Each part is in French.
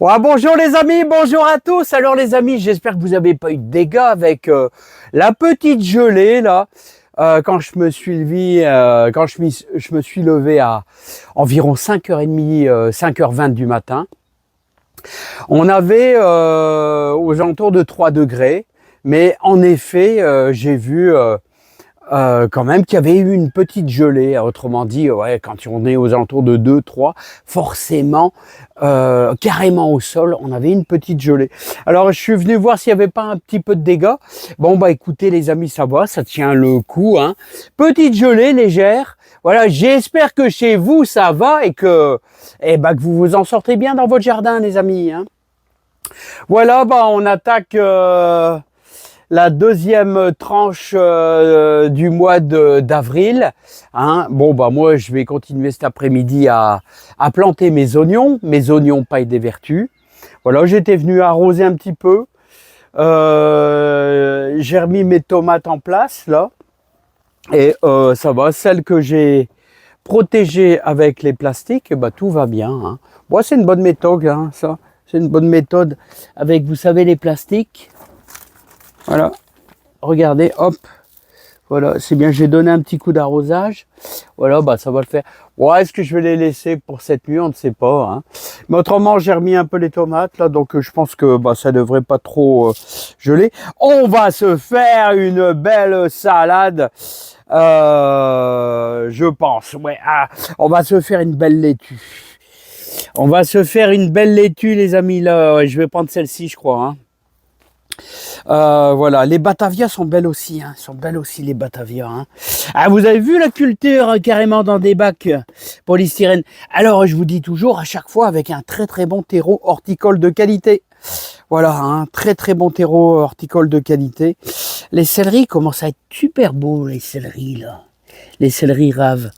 Ouais, bonjour les amis, bonjour à tous. Alors les amis, j'espère que vous n'avez pas eu de dégâts avec la petite gelée là. Quand je me suis levé, je me suis levé à environ 5h30, 5h20 du matin. On avait aux alentours de 3 degrés, mais en effet, j'ai vu quand même qu'il y avait eu une petite gelée. Autrement dit, ouais, quand on est aux alentours de 2, 3, forcément, carrément au sol, on avait une petite gelée. Alors, je suis venu voir s'il n'y avait pas un petit peu de dégâts. Bon, bah écoutez les amis, ça va, ça tient le coup, hein. Petite gelée légère. Voilà, j'espère que chez vous, ça va et que, que vous vous en sortez bien dans votre jardin, les amis, hein. Voilà, bah on attaque... la deuxième tranche du mois d'avril. Hein. Bon, bah moi, je vais continuer cet après-midi à planter mes oignons paille des vertus. Voilà, j'étais venu arroser un petit peu. J'ai remis mes tomates en place, là. Et ça va, celles que j'ai protégées avec les plastiques, bah, tout va bien. Hein. Bon, c'est une bonne méthode, hein, ça. C'est une bonne méthode avec, vous savez, les plastiques. Voilà, regardez, hop, voilà, c'est bien, j'ai donné un petit coup d'arrosage. Voilà, bah ça va le faire. Ouais, est-ce que je vais les laisser pour cette nuit? On ne sait pas. Hein. Mais autrement, j'ai remis un peu les tomates, là, donc je pense que bah, ça ne devrait pas trop geler. On va se faire une belle salade, je pense. Ouais, on va se faire une belle laitue. On va se faire une belle laitue, les amis, là. Ouais, je vais prendre celle-ci, je crois, hein. Voilà, les Batavia sont belles aussi, hein. Sont belles aussi les Batavia. Hein. Ah, vous avez vu la culture carrément dans des bacs polystyrène. Alors, je vous dis toujours à chaque fois avec un très très bon terreau horticole de qualité. Voilà, un très très bon terreau horticole de qualité. Les céleris commencent à être super beaux, les céleris là. Les céleris raves.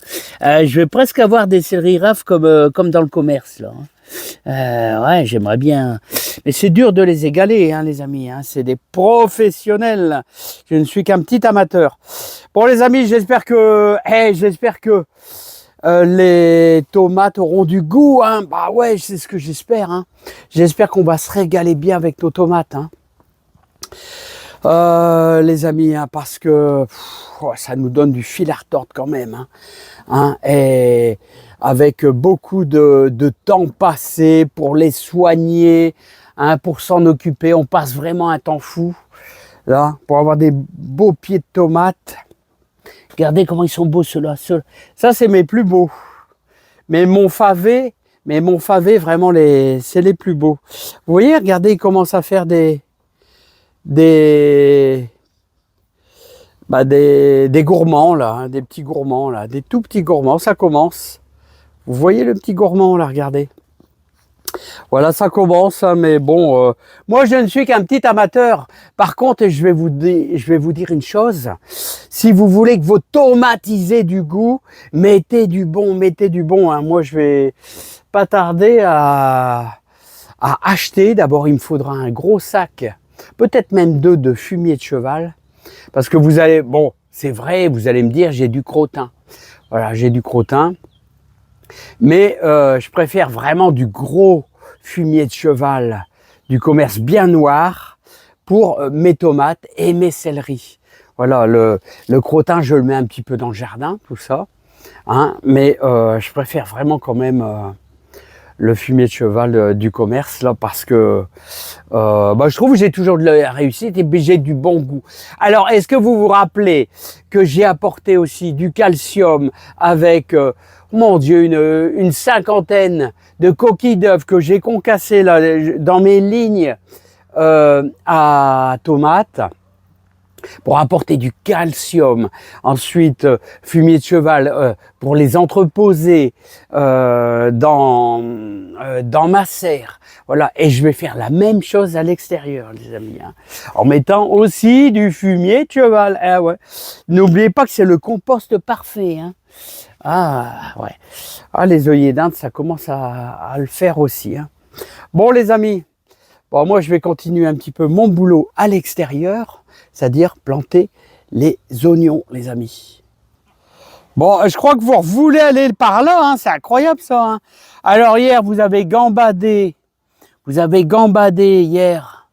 Je vais presque avoir des céleris raves comme dans le commerce là. Hein. Ouais, j'aimerais bien. Mais c'est dur de les égaler, hein, les amis. Hein. C'est des professionnels. Je ne suis qu'un petit amateur. Bon, les amis, j'espère que les tomates auront du goût. Hein. Bah ouais, c'est ce que j'espère. Hein. J'espère qu'on va se régaler bien avec nos tomates. Hein. Les amis, hein, parce que ça nous donne du fil à retordre quand même. Hein. Hein, et avec beaucoup de temps passé pour les soigner, hein, pour s'en occuper. On passe vraiment un temps fou, là, pour avoir des beaux pieds de tomates. Regardez comment ils sont beaux, ceux-là. Ça, c'est mes plus beaux. Mais mon favé, vraiment, c'est les plus beaux. Vous voyez, regardez, ils commencent à faire des gourmands, là, hein, des petits gourmands, là, des tout petits gourmands. Ça commence. Vous voyez le petit gourmand là, regardez. Voilà, ça commence, hein, mais bon, moi je ne suis qu'un petit amateur. Par contre, je vais vous dire une chose. Si vous voulez que vos tomates aient du goût, mettez du bon. Hein. Moi, je vais pas tarder à acheter. D'abord, il me faudra un gros sac, peut-être même 2 de fumier de cheval. Parce que vous allez, bon, c'est vrai, vous allez me dire, j'ai du crottin. Voilà, j'ai du crottin. Mais je préfère vraiment du gros fumier de cheval, du commerce bien noir pour mes tomates et mes céleris. Voilà, le crottin, je le mets un petit peu dans le jardin, tout ça. Hein, mais je préfère vraiment quand même le fumier de cheval du commerce, là, parce que je trouve que j'ai toujours de la réussite et j'ai du bon goût. Alors, est-ce que vous vous rappelez que j'ai apporté aussi du calcium avec... mon Dieu, une cinquantaine de coquilles d'œufs que j'ai concassées là, dans mes lignes à tomates pour apporter du calcium. Ensuite, fumier de cheval pour les entreposer dans ma serre. Voilà, et je vais faire la même chose à l'extérieur, les amis, hein, en mettant aussi du fumier de cheval. Ah ouais. N'oubliez pas que c'est le compost parfait. Hein. Ah ouais. Ah, les œillets d'Inde, ça commence à le faire aussi. Hein. Bon, les amis, bon, moi je vais continuer un petit peu mon boulot à l'extérieur, c'est-à-dire planter les oignons, les amis. Bon, je crois que vous voulez aller par là, hein, c'est incroyable ça. Hein. Alors hier, vous avez gambadé vous avez gambadé hier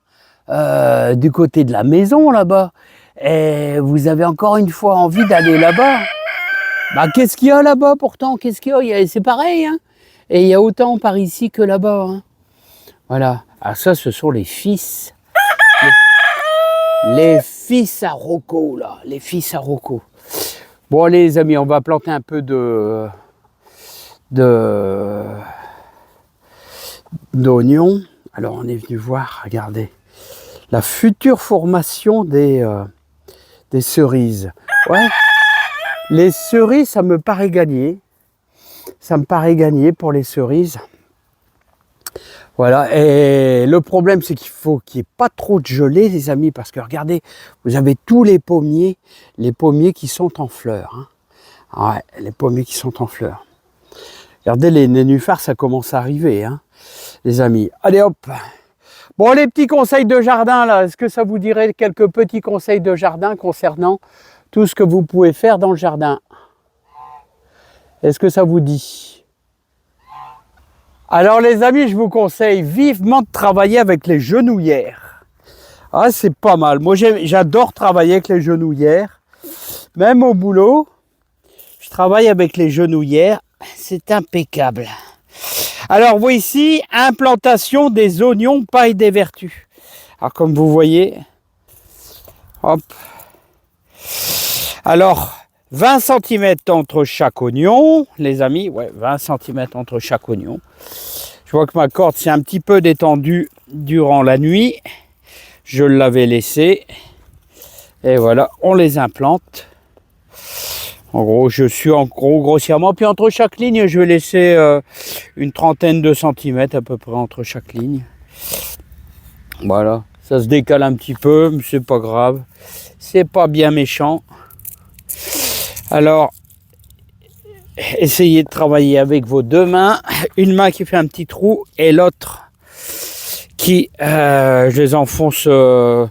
du côté de la maison là-bas, et vous avez encore une fois envie d'aller là-bas. Bah, qu'est-ce qu'il y a là-bas pourtant? Qu'est-ce qu'il y a? C'est pareil, hein? Et il y a autant par ici que là-bas. Hein? Voilà. Ah, ça, ce sont les fils. Les fils à Rocco, là. Les fils à Rocco. Bon, les amis, on va planter un peu d'oignons. Alors, on est venu voir, regardez, la future formation des cerises. Ouais. Les cerises, ça me paraît gagné. Ça me paraît gagné pour les cerises. Voilà, et le problème, c'est qu'il faut qu'il n'y ait pas trop de gelée, les amis, parce que regardez, vous avez tous les pommiers qui sont en fleurs. Hein. Ouais, les pommiers qui sont en fleurs. Regardez, les nénuphars, ça commence à arriver, hein, les amis. Allez, hop. Bon, les petits conseils de jardin, là, est-ce que ça vous dirait quelques petits conseils de jardin concernant tout ce que vous pouvez faire dans le jardin? Est-ce que ça vous dit? Alors les amis, je vous conseille vivement de travailler avec les genouillères. Ah, c'est pas mal. Moi, j'adore travailler avec les genouillères. Même au boulot, je travaille avec les genouillères. C'est impeccable. Alors, voici, implantation des oignons paille des vertus. Alors, comme vous voyez, hop. Alors, 20 cm entre chaque oignon, les amis. Ouais, 20 cm entre chaque oignon. Je vois que ma corde s'est un petit peu détendue durant la nuit. Je l'avais laissée. Et voilà, on les implante. En gros, je suis en gros grossièrement. Puis entre chaque ligne, je vais laisser une trentaine de centimètres à peu près entre chaque ligne. Voilà, ça se décale un petit peu, mais c'est pas grave. C'est pas bien méchant. Alors, essayez de travailler avec vos deux mains. Une main qui fait un petit trou et l'autre qui, je les enfonce de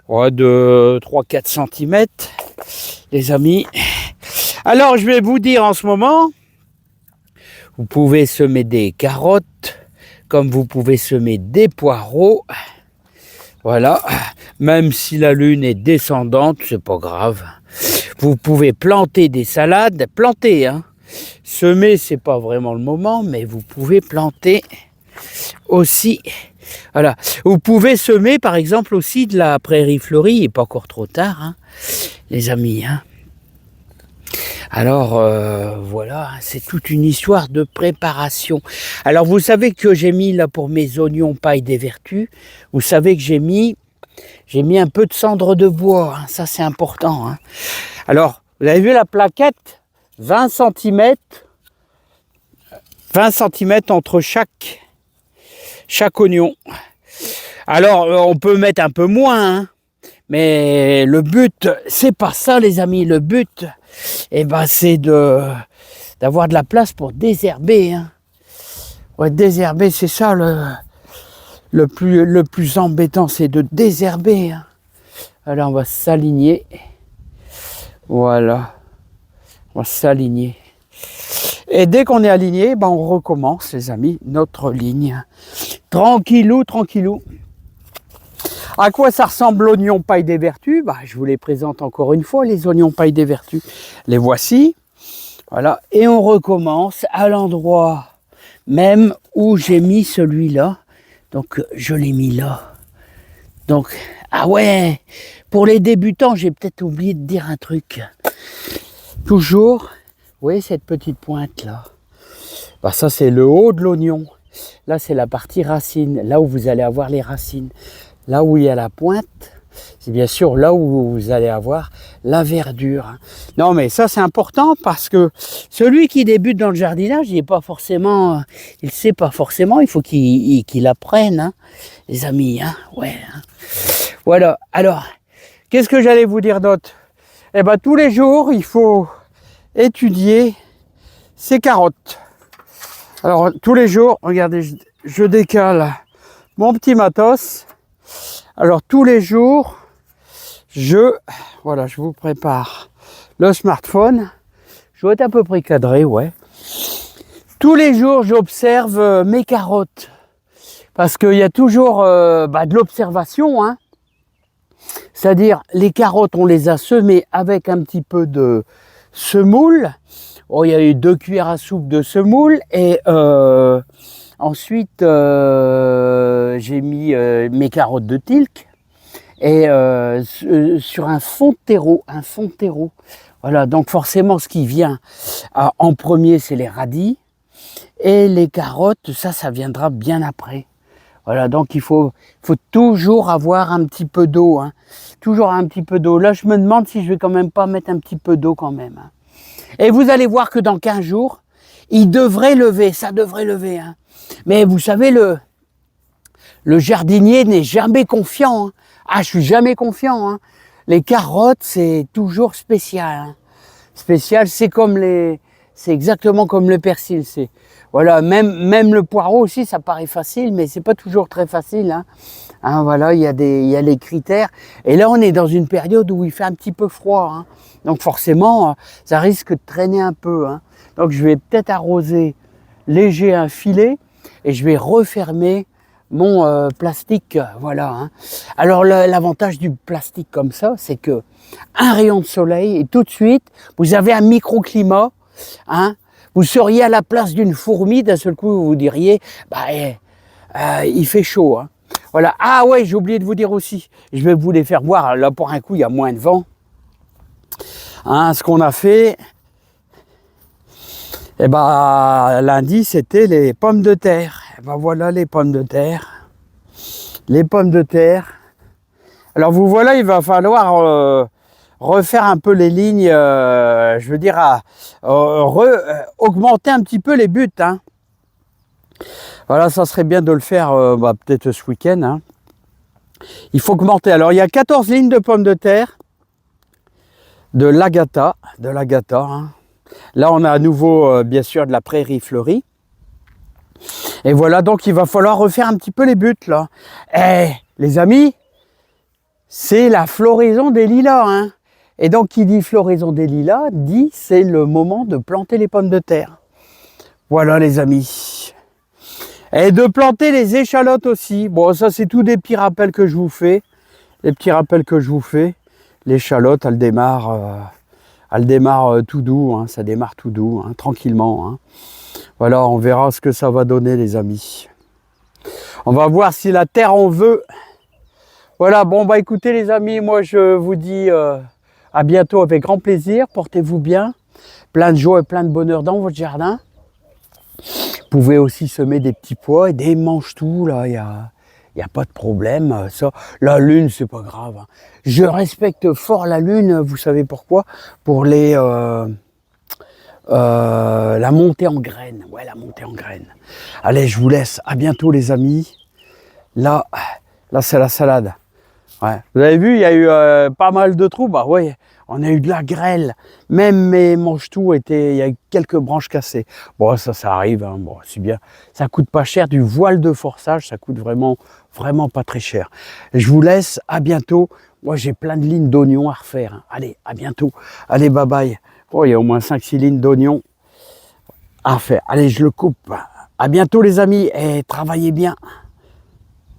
3-4 cm, les amis. Alors, je vais vous dire en ce moment, vous pouvez semer des carottes, comme vous pouvez semer des poireaux. Voilà, même si la lune est descendante, c'est pas grave. Vous pouvez planter des salades, planter, hein. Semer, c'est pas vraiment le moment, mais vous pouvez planter aussi. Voilà, vous pouvez semer par exemple aussi de la prairie fleurie, il n'est pas encore trop tard, hein, les amis. Hein. Alors voilà, c'est toute une histoire de préparation. Alors vous savez que j'ai mis là pour mes oignons paille des vertus, vous savez que j'ai mis un peu de cendre de bois, hein, ça c'est important. Hein. Alors, vous avez vu la plaquette, 20 cm entre chaque oignon. Alors, on peut mettre un peu moins, hein, mais le but, c'est pas ça les amis, le but, c'est d'avoir de la place pour désherber. Hein. Ouais, désherber, c'est ça le plus embêtant, c'est de désherber. Hein. Alors, on va s'aligner. Voilà, on va s'aligner. Et dès qu'on est aligné, on recommence, les amis, notre ligne. Tranquillou, tranquillou. À quoi ça ressemble l'oignon paille des vertus? Je vous les présente encore une fois, les oignons paille des vertus. Les voici. Voilà, et on recommence à l'endroit même où j'ai mis celui-là. Donc, je l'ai mis là. Donc, ah ouais, pour les débutants, j'ai peut-être oublié de dire un truc. Toujours, vous voyez cette petite pointe là, ça c'est le haut de l'oignon. Là c'est la partie racine, là où vous allez avoir les racines. Là où il y a la pointe, c'est bien sûr là où vous allez avoir la verdure. Non mais ça c'est important parce que celui qui débute dans le jardinage, il sait pas forcément, il faut qu'il apprenne, hein, les amis. Hein, ouais. Hein. Voilà, alors, qu'est-ce que j'allais vous dire d'autre? Tous les jours, il faut étudier ces carottes. Alors, tous les jours, regardez, je décale mon petit matos. Alors, tous les jours, je vous prépare le smartphone. Je dois être à peu près cadré, ouais. Tous les jours, j'observe mes carottes Parce qu'il y a toujours de l'observation, hein. C'est-à-dire, les carottes, on les a semées avec un petit peu de semoule. Oh, il y a eu 2 cuillères à soupe de semoule. Et ensuite, j'ai mis mes carottes de Tilk. Et sur un fond de terreau. Voilà, donc forcément, ce qui vient en premier, c'est les radis. Et les carottes, ça viendra bien après. Voilà, donc il faut toujours avoir un petit peu d'eau, hein. Toujours un petit peu d'eau. Là, je me demande si je vais quand même pas mettre un petit peu d'eau quand même, hein. Et vous allez voir que dans 15 jours, il devrait lever, ça devrait lever, hein. Mais vous savez, le jardinier n'est jamais confiant, hein. Ah, je suis jamais confiant, hein. Les carottes, c'est toujours spécial, hein. Spécial, c'est exactement comme le persil, voilà, même le poireau aussi, ça paraît facile, mais c'est pas toujours très facile, hein. Hein, voilà, il y a les critères. Et là, on est dans une période où il fait un petit peu froid, hein. Donc forcément, ça risque de traîner un peu, hein. Donc je vais peut-être arroser léger un filet et je vais refermer mon plastique, voilà, hein. Alors l'avantage du plastique comme ça, c'est que un rayon de soleil et tout de suite, vous avez un microclimat, hein. Vous seriez à la place d'une fourmi, d'un seul coup, vous vous diriez, il fait chaud, hein. Voilà. Ah ouais, j'ai oublié de vous dire aussi, je vais vous les faire voir. Là, pour un coup, il y a moins de vent. Hein, ce qu'on a fait, lundi, c'était les pommes de terre. Voilà les pommes de terre. Les pommes de terre. Alors, vous voilà, il va falloir refaire un peu les lignes, je veux dire, augmenter un petit peu les buts, hein. Voilà, ça serait bien de le faire peut-être ce week-end, hein. Il faut augmenter. Alors, il y a 14 lignes de pommes de terre, de l'Agata, hein. Là, on a à nouveau, bien sûr, de la prairie fleurie. Et voilà, donc il va falloir refaire un petit peu les buts, là. Eh, les amis, c'est la floraison des lilas, hein. Et donc, qui dit floraison des lilas, dit c'est le moment de planter les pommes de terre. Voilà, les amis. Et de planter les échalotes aussi. Bon, ça, c'est tous des petits rappels que je vous fais. Les petits rappels que je vous fais. L'échalote, elle démarre tout doux, hein. Ça démarre tout doux, hein, tranquillement, hein. Voilà, on verra ce que ça va donner, les amis. On va voir si la terre en veut. Voilà, bon, écoutez, les amis, moi, je vous dis à bientôt avec grand plaisir. Portez-vous bien. Plein de joie et plein de bonheur dans votre jardin. Vous pouvez aussi semer des petits pois et des mange-tout, là, il y a pas de problème. Ça, la lune, c'est pas grave, hein. Je respecte fort la lune, vous savez pourquoi? Pour la montée en graines. Ouais, la montée en graines. Allez, je vous laisse. À bientôt, les amis. Là, c'est la salade. Ouais. Vous avez vu, il y a eu pas mal de trous. Bah ouais, on a eu de la grêle. Même mes mange-tout il y a eu quelques branches cassées. Bon, ça arrive, hein. Bon, c'est bien. Ça coûte pas cher. Du voile de forçage, ça coûte vraiment pas très cher. Je vous laisse. À bientôt. Moi, j'ai plein de lignes d'oignons à refaire, hein. Allez, à bientôt. Allez, bye bye. Oh, il y a au moins 5-6 lignes d'oignons à refaire. Allez, je le coupe. À bientôt, les amis. Et travaillez bien.